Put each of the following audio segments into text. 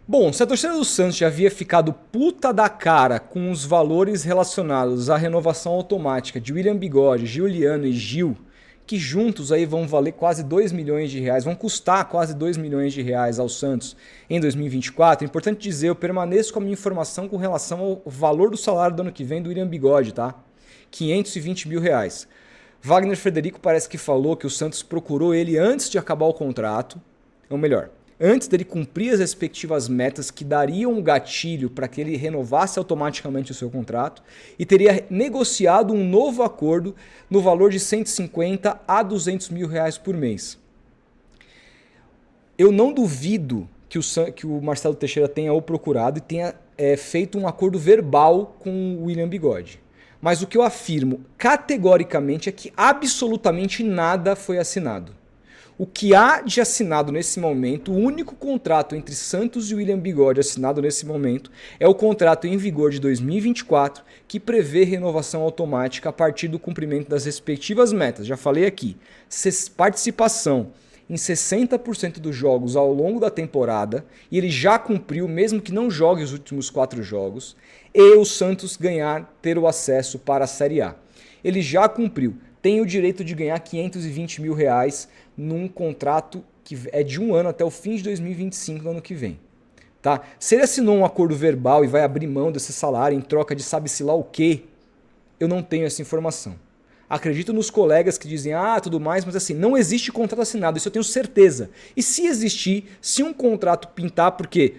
Bom, se a torcida do Santos já havia ficado puta da cara com os valores relacionados à renovação automática de William Bigode, Giuliano e Gil, que juntos aí vão valer quase 2 milhões de reais, vão custar quase 2 milhões de reais ao Santos em 2024, é importante dizer, eu permaneço com a minha informação com relação ao valor do salário do ano que vem do William Bigode, tá? 520 mil reais. Wagner Frederico parece que falou que o Santos procurou ele antes de acabar o contrato, ou melhor, antes dele cumprir as respectivas metas que dariam um gatilho para que ele renovasse automaticamente o seu contrato e teria negociado um novo acordo no valor de 150 a 200 mil reais por mês. Eu não duvido que o Marcelo Teixeira tenha o procurado e tenha feito um acordo verbal com o William Bigode. Mas o que eu afirmo categoricamente é que absolutamente nada foi assinado. O que há de assinado nesse momento, o único contrato entre Santos e William Bigode assinado nesse momento, é o contrato em vigor de 2024, que prevê renovação automática a partir do cumprimento das respectivas metas. Já falei aqui, participação em 60% dos jogos ao longo da temporada, e ele já cumpriu, mesmo que não jogue os últimos 4 jogos, e o Santos ter o acesso para a Série A. Ele já cumpriu. Tem o direito de ganhar 520 mil reais num contrato que é de 1 ano até o fim de 2025, no ano que vem. Tá? Se ele assinou um acordo verbal e vai abrir mão desse salário em troca de sabe-se lá o quê, eu não tenho essa informação. Acredito nos colegas que dizem, tudo mais, mas assim, não existe contrato assinado, isso eu tenho certeza. E se existir, se um contrato pintar, porque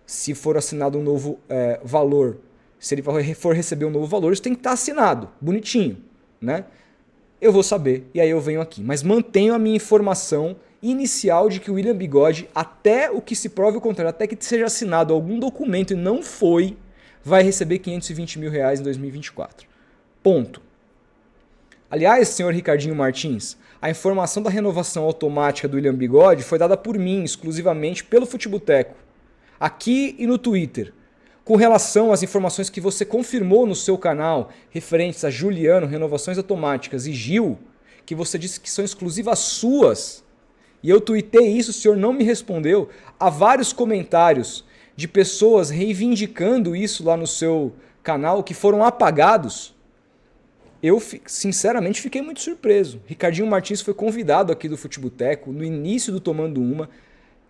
se for assinado um novo valor, se ele for receber um novo valor, isso tem que estar assinado, bonitinho. Né? Eu vou saber e aí eu venho aqui. Mas mantenho a minha informação inicial de que o William Bigode, até o que se prove o contrário, até que seja assinado algum documento e não foi, vai receber 520 mil reais em 2024. Ponto. Aliás, senhor Ricardinho Martins, a informação da renovação automática do William Bigode foi dada por mim, exclusivamente pelo Futeboteco, aqui e no Twitter. Com relação às informações que você confirmou no seu canal, referentes a Giuliano, renovações automáticas, e Gil, que você disse que são exclusivas suas, e eu tuitei isso, o senhor não me respondeu, há vários comentários de pessoas reivindicando isso lá no seu canal, que foram apagados. Eu, sinceramente, fiquei muito surpreso. Ricardinho Martins foi convidado aqui do Futeboteco, no início do Tomando Uma,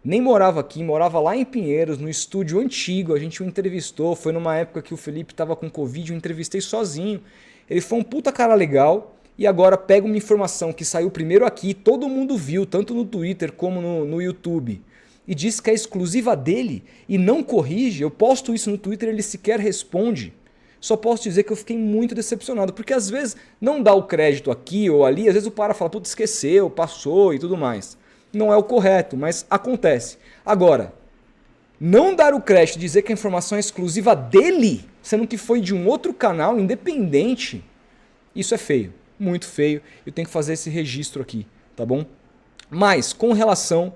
nem morava aqui, morava lá em Pinheiros, no estúdio antigo, a gente o entrevistou, foi numa época que o Felipe estava com Covid, eu entrevistei sozinho. Ele foi um puta cara legal e agora pega uma informação que saiu primeiro aqui, todo mundo viu, tanto no Twitter como no YouTube, e diz que é exclusiva dele e não corrige. Eu posto isso no Twitter e ele sequer responde. Só posso dizer que eu fiquei muito decepcionado, porque às vezes não dá o crédito aqui ou ali, às vezes o cara fala, puta, esqueceu, passou e tudo mais. Não é o correto, mas acontece. Agora, não dar o crédito e dizer que a informação é exclusiva dele, sendo que foi de um outro canal independente, isso é feio, muito feio. Eu tenho que fazer esse registro aqui, tá bom? Mas, com relação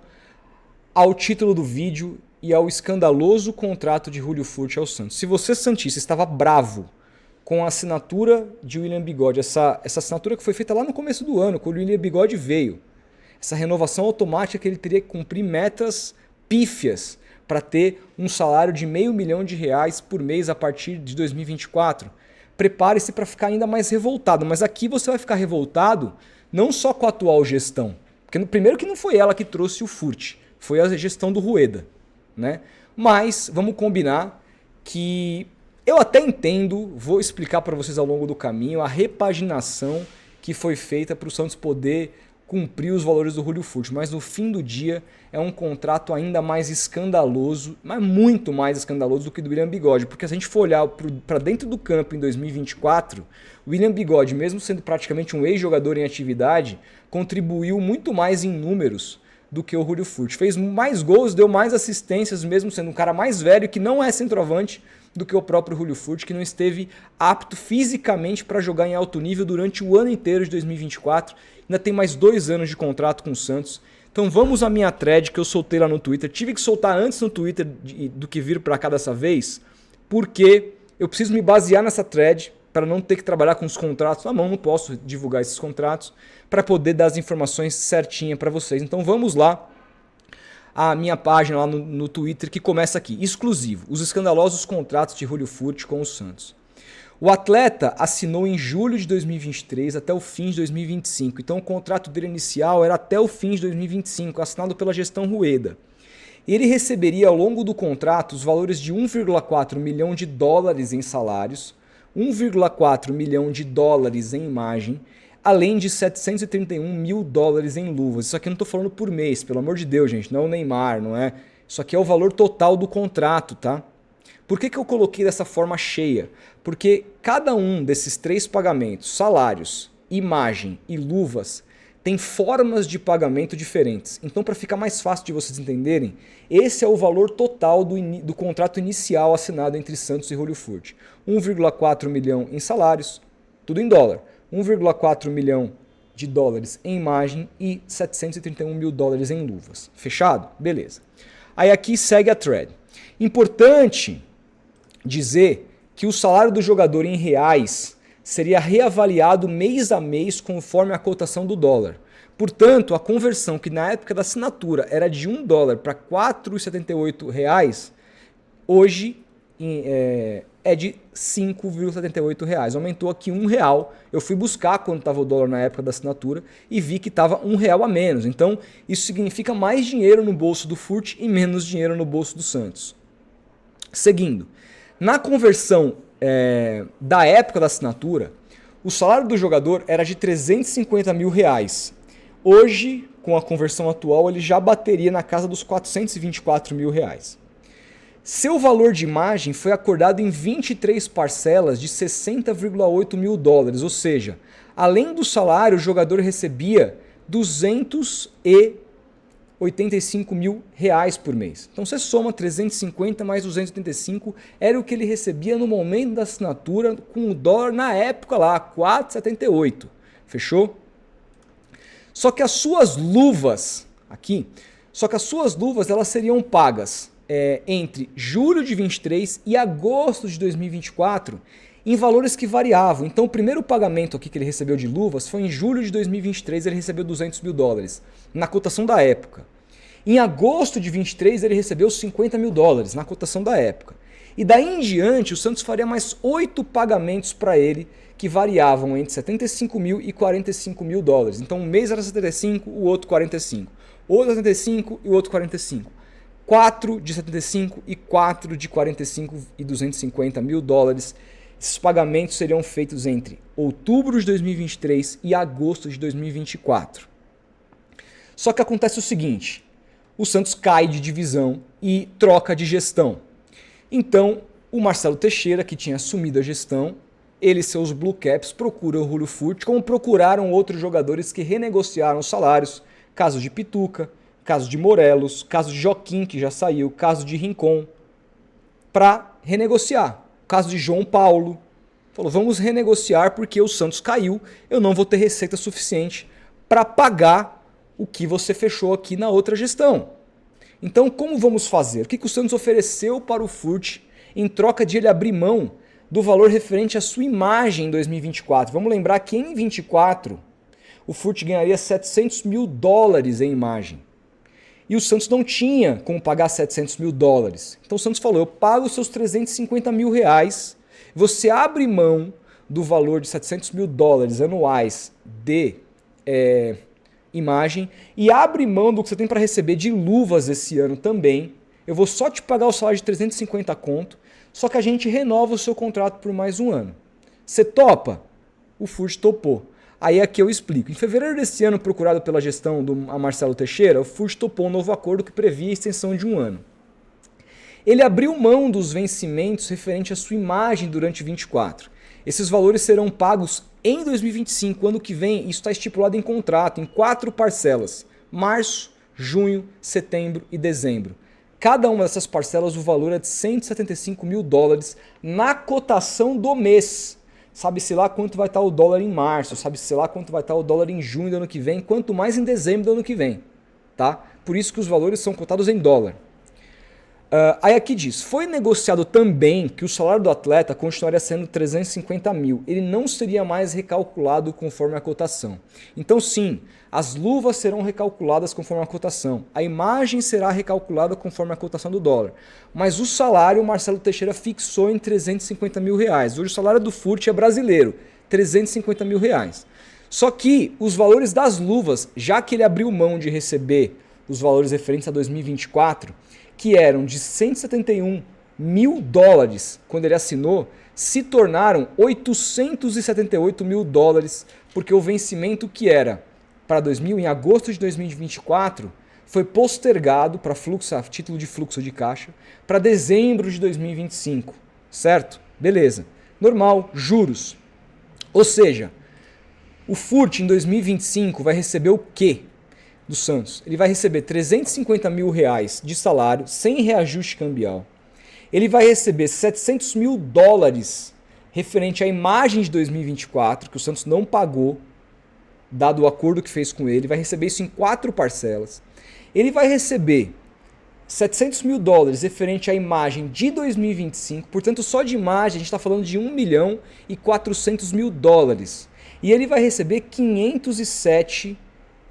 ao título do vídeo e ao escandaloso contrato de Julio Furch ao Santos. Se você, santista, estava bravo com a assinatura de William Bigode, essa assinatura que foi feita lá no começo do ano, quando o William Bigode veio, essa renovação automática que ele teria que cumprir metas pífias para ter um salário de R$500 mil por mês a partir de 2024. Prepare-se para ficar ainda mais revoltado, mas aqui você vai ficar revoltado não só com a atual gestão, porque primeiro que não foi ela que trouxe o Furch, foi a gestão do Rueda, né? Mas vamos combinar que eu até entendo, vou explicar para vocês ao longo do caminho, a repaginação que foi feita para o Santos poder cumprir os valores do Julio Furch, mas no fim do dia é um contrato ainda mais escandaloso, mas muito mais escandaloso do que do William Bigode, porque se a gente for olhar para dentro do campo em 2024, o William Bigode, mesmo sendo praticamente um ex-jogador em atividade, contribuiu muito mais em números do que o Julio Furch. Fez mais gols, deu mais assistências, mesmo sendo um cara mais velho, que não é centroavante, do que o próprio Julio Furch, que não esteve apto fisicamente para jogar em alto nível durante o ano inteiro de 2024. Ainda tem mais 2 anos de contrato com o Santos. Então vamos à minha thread que eu soltei lá no Twitter. Tive que soltar antes no Twitter do que vir para cá dessa vez, porque eu preciso me basear nessa thread para não ter que trabalhar com os contratos na mão, não posso divulgar esses contratos, para poder dar as informações certinhas para vocês. Então vamos lá. a minha página lá no Twitter, que começa aqui, exclusivo, os escandalosos contratos de Julio Furch com o Santos. O atleta assinou em julho de 2023 até o fim de 2025, então o contrato dele inicial era até o fim de 2025, assinado pela gestão Rueda. Ele receberia ao longo do contrato os valores de 1,4 milhão de dólares em salários, 1,4 milhão de dólares em imagem, além de 731 mil dólares em luvas. Isso aqui eu não estou falando por mês, pelo amor de Deus, gente, não é o Neymar, não é? Isso aqui é o valor total do contrato, tá? Por que eu coloquei dessa forma cheia? Porque cada um desses 3 pagamentos, salários, imagem e luvas, tem formas de pagamento diferentes. Então, para ficar mais fácil de vocês entenderem, esse é o valor total do contrato inicial assinado entre Santos e Julio Furch. 1,4 milhão em salários, tudo em dólar. 1,4 milhão de dólares em imagem e 731 mil dólares em luvas. Fechado? Beleza. Aí aqui segue a thread. Importante dizer que o salário do jogador em reais seria reavaliado mês a mês conforme a cotação do dólar. Portanto, a conversão que na época da assinatura era de $1 para R$ 4,78, hoje é de R$ 5,78. Aumentou aqui R$1. Eu fui buscar quando estava o dólar na época da assinatura e vi que estava R$1 a menos. Então, isso significa mais dinheiro no bolso do Furch e menos dinheiro no bolso do Santos. Seguindo, na conversão da época da assinatura, o salário do jogador era de R$350 mil. Hoje, com a conversão atual, ele já bateria na casa dos R$424 mil. Seu valor de imagem foi acordado em 23 parcelas de 60,8 mil dólares, ou seja, além do salário, o jogador recebia 285 mil reais por mês. Então você soma 350 mais 285, era o que ele recebia no momento da assinatura, com o dólar na época lá, 4,78. Fechou? Só que as suas luvas, elas seriam pagas entre julho de 23 e agosto de 2024 em valores que variavam. Então o primeiro pagamento aqui que ele recebeu de luvas foi em julho de 2023, ele recebeu 200 mil dólares, na cotação da época. Em agosto de 23 ele recebeu 50 mil dólares, na cotação da época. E daí em diante o Santos faria mais 8 pagamentos para ele, que variavam entre 75 mil e 45 mil dólares. Então um mês era 75, o outro 45. Outro 75 e o outro 45. 4 de 75 e 4 de 45 e 250 mil dólares. Esses pagamentos seriam feitos entre outubro de 2023 e agosto de 2024. Só que acontece o seguinte, o Santos cai de divisão e troca de gestão. Então, o Marcelo Teixeira, que tinha assumido a gestão, ele e seus Blue Caps procuram o Julio Furch, como procuraram outros jogadores que renegociaram os salários, caso de Pituca, caso de Morelos, caso de Joaquim, que já saiu, caso de Rincon, para renegociar. Caso de João Paulo, falou, vamos renegociar porque o Santos caiu, eu não vou ter receita suficiente para pagar o que você fechou aqui na outra gestão. Então, como vamos fazer? O que o Santos ofereceu para o Furch em troca de ele abrir mão do valor referente à sua imagem em 2024? Vamos lembrar que em 2024 o Furch ganharia 700 mil dólares em imagem. E o Santos não tinha como pagar 700 mil dólares. Então o Santos falou, eu pago os seus 350 mil reais, você abre mão do valor de 700 mil dólares anuais de imagem e abre mão do que você tem para receber de luvas esse ano também. Eu vou só te pagar o salário de 350 conto, só que a gente renova o seu contrato por mais um ano. Você topa? O Furch topou. Aí aqui eu explico. Em fevereiro desse ano, procurado pela gestão do Marcelo Teixeira, o Furch topou um novo acordo que previa a extensão de um ano. Ele abriu mão dos vencimentos referente à sua imagem durante 24. Esses valores serão pagos em 2025, ano que vem. Isso está estipulado em contrato, em 4 parcelas. Março, junho, setembro e dezembro. Cada uma dessas parcelas, o valor é de 175 mil dólares na cotação do mês. Sabe-se lá quanto vai estar o dólar em março, sabe-se lá quanto vai estar o dólar em junho do ano que vem, quanto mais em dezembro do ano que vem. Tá? Por isso que os valores são cotados em dólar. Aí aqui diz, foi negociado também que o salário do atleta continuaria sendo 350 mil. Ele não seria mais recalculado conforme a cotação. Então sim, as luvas serão recalculadas conforme a cotação. A imagem será recalculada conforme a cotação do dólar. Mas o salário, o Marcelo Teixeira fixou em 350 mil reais. Hoje o salário do Furt é brasileiro, 350 mil reais. Só que os valores das luvas, já que ele abriu mão de receber os valores referentes a 2024, que eram de 171 mil dólares quando ele assinou, se tornaram 878 mil dólares, porque o vencimento que era para em agosto de 2024 foi postergado para título de fluxo de caixa para dezembro de 2025, certo? Beleza. Normal, juros. Ou seja, o Furt em 2025 vai receber o quê? Do Santos. Ele vai receber 350 mil reais de salário sem reajuste cambial. Ele vai receber 700 mil dólares referente à imagem de 2024, que o Santos não pagou, dado o acordo que fez com ele. Vai receber isso em 4 parcelas. Ele vai receber 700 mil dólares referente à imagem de 2025. Portanto, só de imagem a gente está falando de 1 milhão e 400 mil dólares. E ele vai receber 507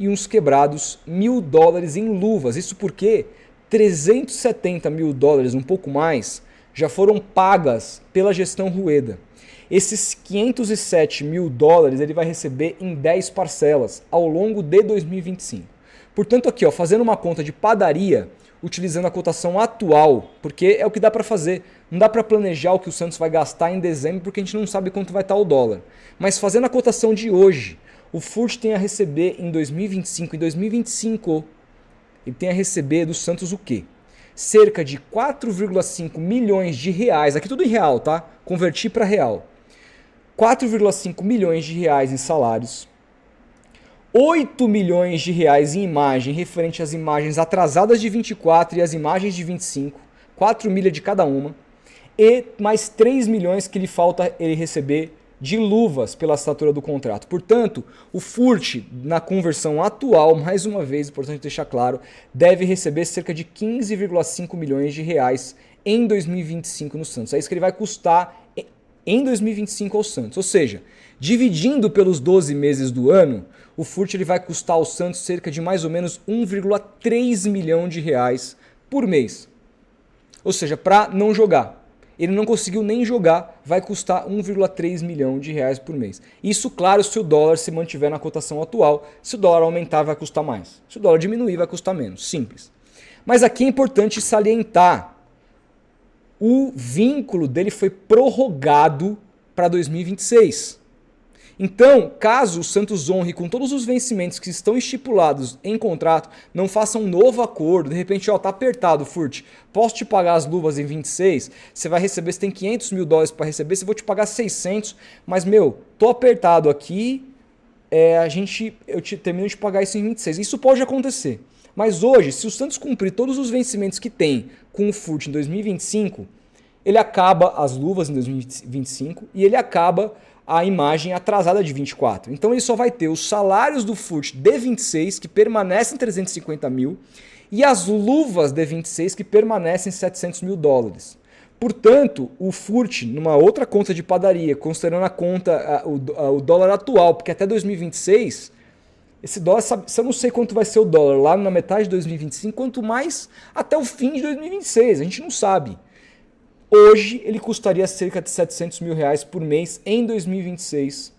e uns quebrados mil dólares em luvas. Isso porque 370 mil dólares, um pouco mais, já foram pagas pela gestão Rueda. Esses 507 mil dólares ele vai receber em 10 parcelas ao longo de 2025. Portanto, aqui, ó, fazendo uma conta de padaria, utilizando a cotação atual, porque é o que dá para fazer. Não dá para planejar o que o Santos vai gastar em dezembro, porque a gente não sabe quanto vai estar o dólar. Mas fazendo a cotação de hoje, o Furt tem a receber em 2025. Em 2025, ele tem a receber do Santos o quê? Cerca de 4,5 milhões de reais. Aqui tudo em real, tá? Converti para real. 4,5 milhões de reais em salários. 8 milhões de reais em imagem, referente às imagens atrasadas de 24 e as imagens de 25. 4 milhas de cada uma. E mais 3 milhões que lhe falta ele receber de luvas pela assinatura do contrato. Portanto, o Furt, na conversão atual, mais uma vez, importante deixar claro, deve receber cerca de 15,5 milhões de reais em 2025 no Santos. É isso que ele vai custar em 2025 ao Santos. Ou seja, dividindo pelos 12 meses do ano, o Furt ele vai custar ao Santos cerca de mais ou menos 1,3 milhão de reais por mês. Ou seja, para não jogar. Ele não conseguiu nem jogar, vai custar 1,3 milhão de reais por mês. Isso, claro, se o dólar se mantiver na cotação atual. Se o dólar aumentar, vai custar mais. Se o dólar diminuir, vai custar menos. Simples. Mas aqui é importante salientar. O vínculo dele foi prorrogado para 2026. Então, caso o Santos honre com todos os vencimentos que estão estipulados em contrato, não faça um novo acordo, de repente, ó, tá apertado, Furt, posso te pagar as luvas em 26, você vai receber, você tem 500 mil dólares para receber, você vou te pagar 600, mas, meu, tô apertado aqui, eu termino de pagar isso em 26. Isso pode acontecer. Mas hoje, se o Santos cumprir todos os vencimentos que tem com o Furt em 2025, ele acaba as luvas em 2025 e ele acaba a imagem atrasada de 24. Então ele só vai ter os salários do Furt de 26, que permanecem 350 mil, e as luvas de 26, que permanecem 700 mil dólares. Portanto, o Furt, numa outra conta de padaria, considerando a conta, o dólar atual, porque até 2026, esse dólar, eu não sei quanto vai ser o dólar lá na metade de 2025, quanto mais até o fim de 2026, a gente não sabe. Hoje ele custaria cerca de 700 mil reais por mês em 2026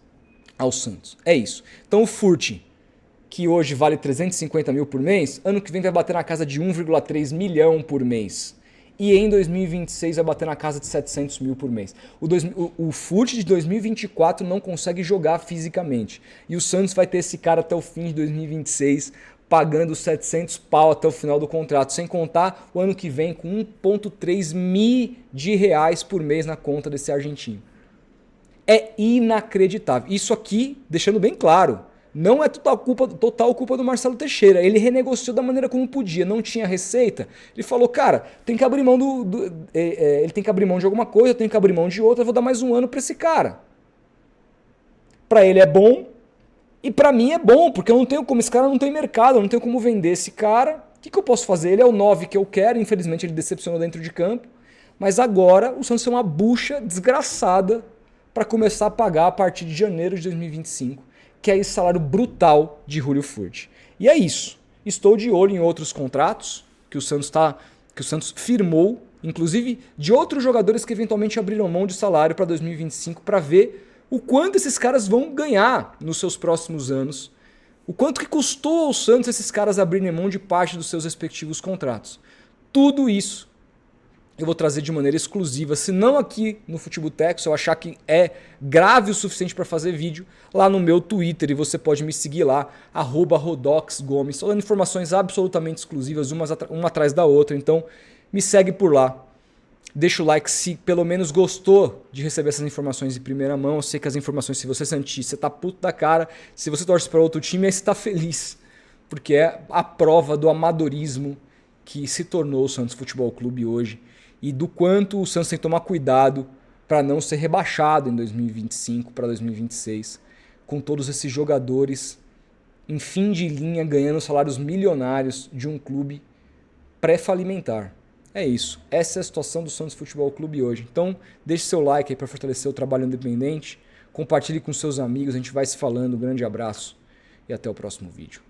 ao Santos. É isso. Então o Furt, que hoje vale 350 mil por mês, ano que vem vai bater na casa de 1,3 milhão por mês. E em 2026 vai bater na casa de 700 mil por mês. O Furt de 2024 não consegue jogar fisicamente. E o Santos vai ter esse cara até o fim de 2026 pagando 700 pau até o final do contrato, sem contar o ano que vem com 1,3 mil de reais por mês na conta desse argentino. É inacreditável. Isso aqui, deixando bem claro, não é total culpa do Marcelo Teixeira. Ele renegociou da maneira como podia, não tinha receita. Ele falou, cara, tem que abrir mão ele tem que abrir mão de alguma coisa, eu tenho que abrir mão de outra, eu vou dar mais um ano para esse cara. Para ele é bom. E pra mim é bom, porque eu não tenho como, esse cara não tem mercado, eu não tenho como vender esse cara, O que eu posso fazer? Ele é o 9 que eu quero, infelizmente ele decepcionou dentro de campo, mas agora o Santos tem uma bucha desgraçada para começar a pagar a partir de janeiro de 2025, que é esse salário brutal de Julio Furch. E é isso. Estou de olho em outros contratos que o Santos firmou, inclusive de outros jogadores que eventualmente abriram mão de salário para 2025, para ver o quanto esses caras vão ganhar nos seus próximos anos, o quanto que custou ao Santos esses caras abrirem mão de parte dos seus respectivos contratos. Tudo isso eu vou trazer de maneira exclusiva, se não aqui no Futeboteco, se eu achar que é grave o suficiente para fazer vídeo, lá no meu Twitter, e você pode me seguir lá, @rodoxgomes, só dando informações absolutamente exclusivas, uma atrás da outra, então me segue por lá. Deixa o like se pelo menos gostou de receber essas informações em primeira mão. Eu sei que as informações, se você sentir, você tá puto da cara, se você torce para outro time, aí você tá feliz, porque é a prova do amadorismo que se tornou o Santos Futebol Clube hoje, e do quanto o Santos tem que tomar cuidado para não ser rebaixado em 2025 para 2026, com todos esses jogadores em fim de linha ganhando salários milionários de um clube pré-falimentar. É isso. Essa é a situação do Santos Futebol Clube hoje. Então, deixe seu like aí para fortalecer o trabalho independente, compartilhe com seus amigos, a gente vai se falando. Um grande abraço e até o próximo vídeo.